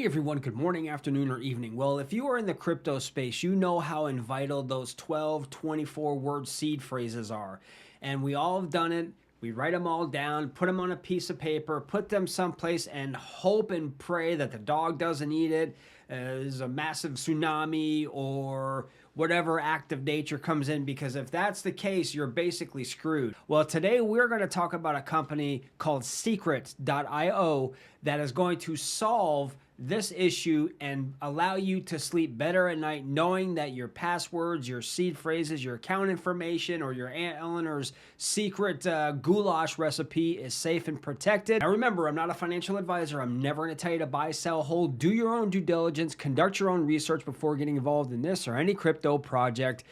Hey everyone, good morning, afternoon, or evening. Well, if you are in the crypto space, you know how vital those 12, 24 word seed phrases are. And we all have done it. We write them all down, put them on a piece of paper, put them someplace and hope and pray that the dog doesn't eat it. There's a massive tsunami or whatever act of nature comes in, because if that's the case, you're basically screwed. Well, today we're going to talk about a company called Secret.io that is going to solve this issue and allow you to sleep better at night knowing that your passwords, your seed phrases, your account information, or your Aunt Eleanor's secret goulash recipe is safe and protected. Now remember, I'm not a financial advisor. I'm never going to tell you to buy, sell, hold. Do your own due diligence. Conduct your own research before getting involved in this or any crypto project.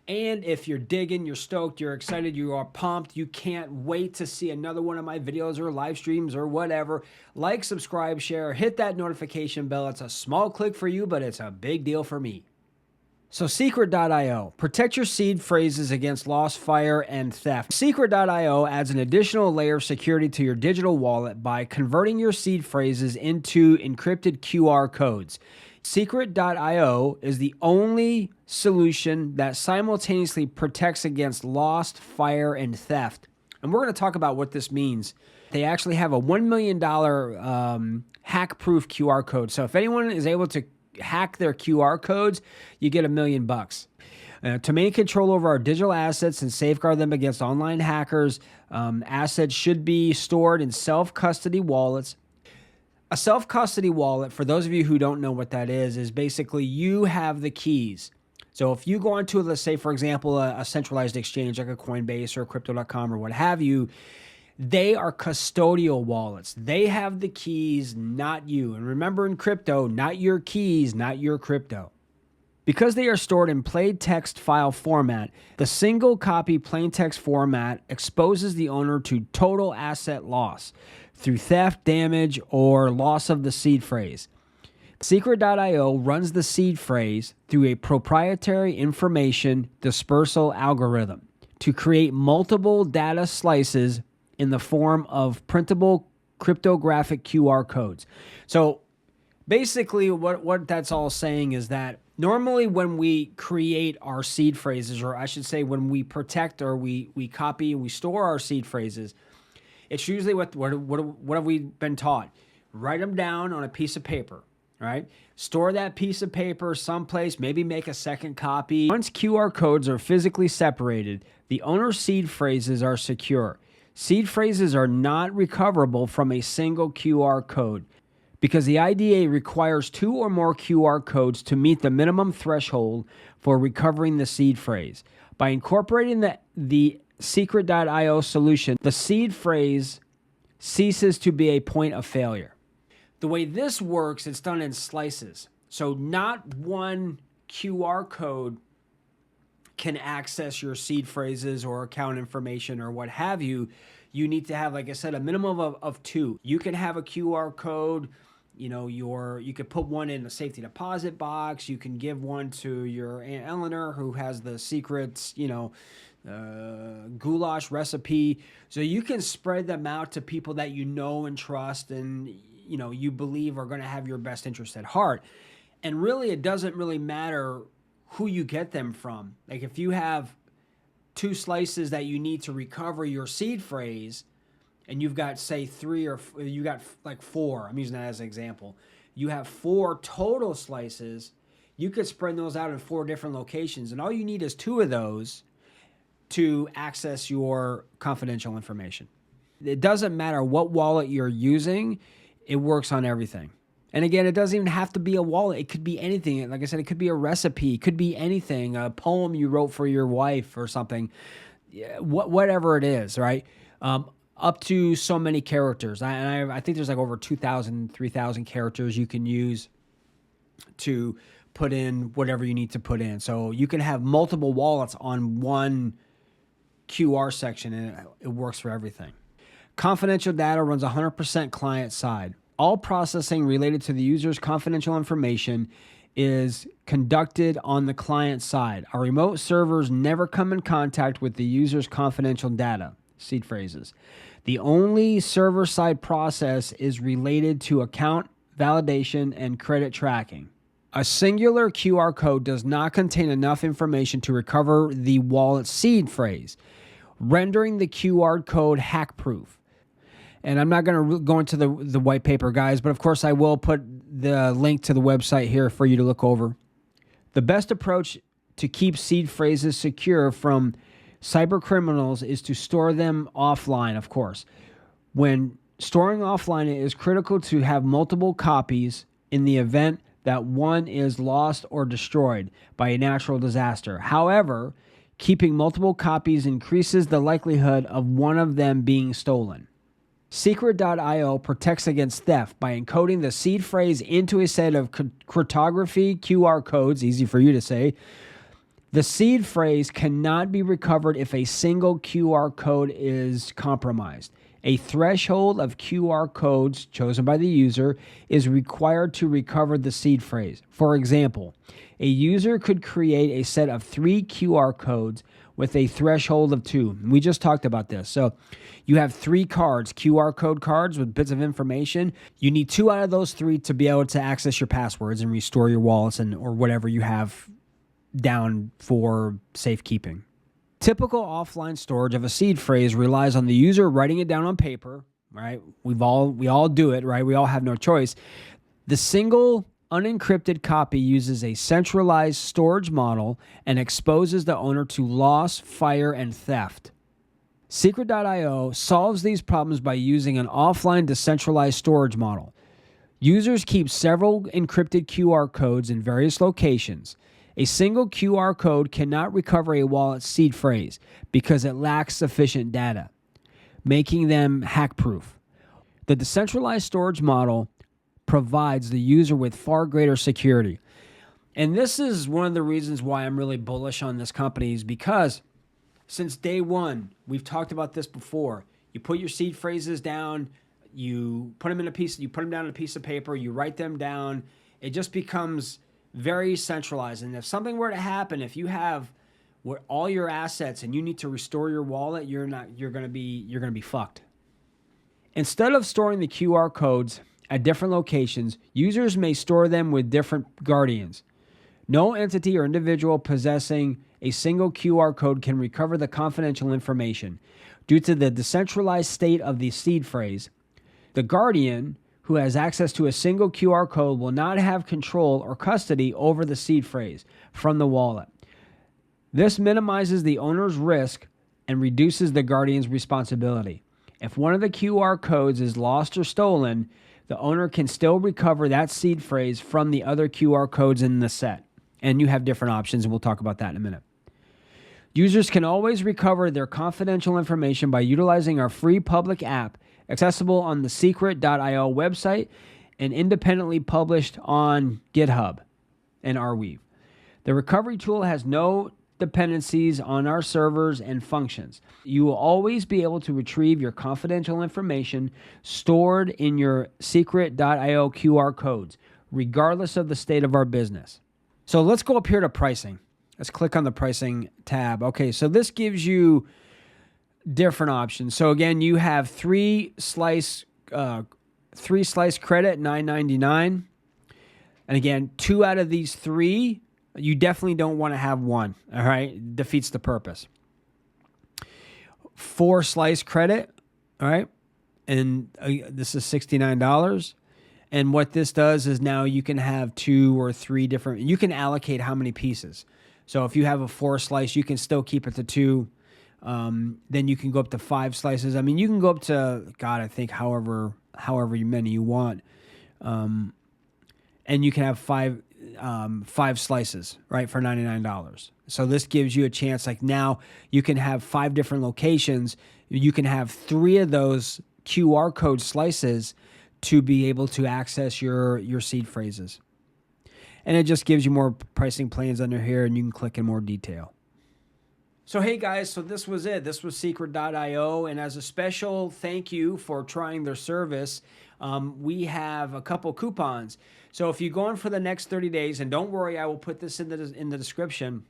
And if you're digging, you're stoked, you're excited, you are pumped, you can't wait to see another one of my videos or live streams or whatever, like, subscribe, share, hit that notification bell. It's a small click for you, but it's a big deal for me. So Secret.io, protect your seed phrases against loss, fire, and theft. Secret.io adds an additional layer of security to your digital wallet by converting your seed phrases into encrypted QR codes. Secret.io is the only solution that simultaneously protects against loss, fire, and theft. And we're going to talk about what this means. They actually have a $1 million hack-proof QR code. So if anyone is able to hack their QR codes, you get $1 million. To maintain control over our digital assets and safeguard them against online hackers, assets should be stored in self-custody wallets. A self-custody wallet, for those of you who don't know what that is basically you have the keys. So if you go onto, let's say, for example, a centralized exchange like a Coinbase or a Crypto.com or what have you, they are custodial wallets. They have the keys, not you. And remember, in crypto, not your keys, not your crypto. Because they are stored in plain text file format, the single copy plain text format exposes the owner to total asset loss through theft, damage, or loss of the seed phrase. Secret.io runs the seed phrase through a proprietary information dispersal algorithm to create multiple data slices in the form of printable cryptographic QR codes. So basically what that's all saying is that normally when we create our seed phrases, or I should say when we protect or we copy and we store our seed phrases, it's usually what have we been taught? Write them down on a piece of paper, right? Store that piece of paper someplace, maybe make a second copy. Once QR codes are physically separated, the owner's seed phrases are secure. Seed phrases are not recoverable from a single QR code because the IDA requires 2 or more QR codes to meet the minimum threshold for recovering the seed phrase. By incorporating the Secret.io solution, the seed phrase ceases to be a point of failure. The way this works, it's done in slices. So not one QR code can access your seed phrases or account information or what have you. You need to have, like I said, a minimum of 2. You can have a QR code. You know, you could put one in a safety deposit box. You can give one to your Aunt Eleanor who has the secrets, goulash recipe. So you can spread them out to people that you know and trust and, you believe are going to have your best interest at heart. And really, it doesn't really matter who you get them from. Like if you have 2 slices that you need to recover your seed phrase, and you've got, say, 3 or you got like 4, I'm using that as an example. You have 4 total slices. You could spread those out in 4 different locations, and all you need is 2 of those to access your confidential information. It doesn't matter what wallet you're using. It works on everything. And again, it doesn't even have to be a wallet. It could be anything. Like I said, it could be a recipe. It could be anything, a poem you wrote for your wife or something, whatever it is, right? Up to so many characters. I think there's like over 2,000, 3,000 characters you can use to put in whatever you need to put in. So you can have multiple wallets on one QR section, and it works for everything. Confidential data runs 100% client side. All processing related to the user's confidential information is conducted on the client side. Our remote servers never come in contact with the user's confidential data, seed phrases. The only server-side process is related to account validation, and credit tracking. A singular QR code does not contain enough information to recover the wallet's seed phrase, rendering the QR code hack-proof. And I'm not going to go into the white paper, guys, but of course I will put the link to the website here for you to look over. The best approach to keep seed phrases secure from cyber criminals is to store them offline, of course. When storing offline, it is critical to have multiple copies in the event that one is lost or destroyed by a natural disaster. However, keeping multiple copies increases the likelihood of one of them being stolen. Secret.io protects against theft by encoding the seed phrase into a set of cryptography QR codes, easy for you to say. The seed phrase cannot be recovered if a single QR code is compromised. A threshold of QR codes chosen by the user is required to recover the seed phrase. For example, a user could create a set of 3 QR codes with a threshold of 2. We just talked about this. So you have 3 cards, QR code cards with bits of information. You need 2 out of those 3 to be able to access your passwords and restore your wallets or whatever you have down for safekeeping. Typical offline storage of a seed phrase relies on the user writing it down on paper, right? We all do it, right? We all have no choice. The single unencrypted copy uses a centralized storage model and exposes the owner to loss, fire, and theft. Secret.io solves these problems by using an offline decentralized storage model. Users keep several encrypted QR codes in various locations. A single QR code cannot recover a wallet's seed phrase because it lacks sufficient data, making them hack-proof. The decentralized storage model provides the user with far greater security. And this is one of the reasons why I'm really bullish on this company, is because since day one, we've talked about this before. You put your seed phrases down, you put them down on a piece of paper, you write them down. It just becomes very centralized. And if something were to happen, if you have all your assets and you need to restore your wallet, you're going to be fucked. Instead of storing the QR codes at different locations, users may store them with different guardians. No entity or individual possessing a single QR code can recover the confidential information. Due to the decentralized state of the seed phrase, the guardian who has access to a single QR code will not have control or custody over the seed phrase from the wallet. This minimizes the owner's risk and reduces the guardian's responsibility. If one of the QR codes is lost or stolen, the owner can still recover that seed phrase from the other QR codes in the set. And you have different options, and we'll talk about that in a minute. Users can always recover their confidential information by utilizing our free public app, accessible on the secret.io website and independently published on GitHub and Arweave. The recovery tool has no dependencies on our servers and functions. You will always be able to retrieve your confidential information stored in your secret.io QR codes, regardless of the state of our business. So let's go up here to pricing. Let's click on the pricing tab. Okay, so this gives you different options. So again, you have 3 slice credit, $9.99. And again, 2 out of these 3, you definitely don't want to have 1. All right, defeats the purpose. 4 slice credit. All right, and this is $69. And what this does is now you can have 2 or 3 different. You can allocate how many pieces. So if you have a 4 slice, you can still keep it to 2. Then you can go up to 5 slices. I mean, you can go up to, God, I think however many you want. And you can have 5 slices, right, for $99. So this gives you a chance, like now you can have 5 different locations. You can have 3 of those QR code slices to be able to access your seed phrases. And it just gives you more pricing plans under here, and you can click in more detail. So hey guys, so this was it. This was Secret.io, and as a special thank you for trying their service, we have a couple coupons. So if you go on for the next 30 days, and don't worry, I will put this in the description.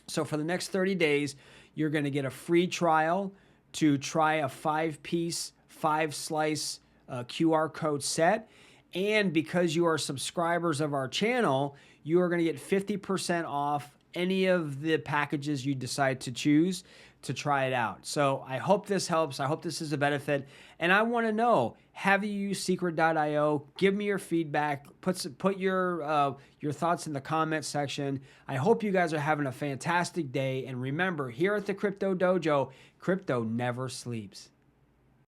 So for the next 30 days, you're going to get a free trial to try a 5-piece, 5-slice QR code set. And because you are subscribers of our channel, you are going to get 50% off any of the packages you decide to choose to try it out. So I hope this helps. I hope this is a benefit. And I want to know, have you used secret.io? Give me your feedback. Put your thoughts in the comment section. I hope you guys are having a fantastic day. And remember, here at the Crypto Dojo, crypto never sleeps.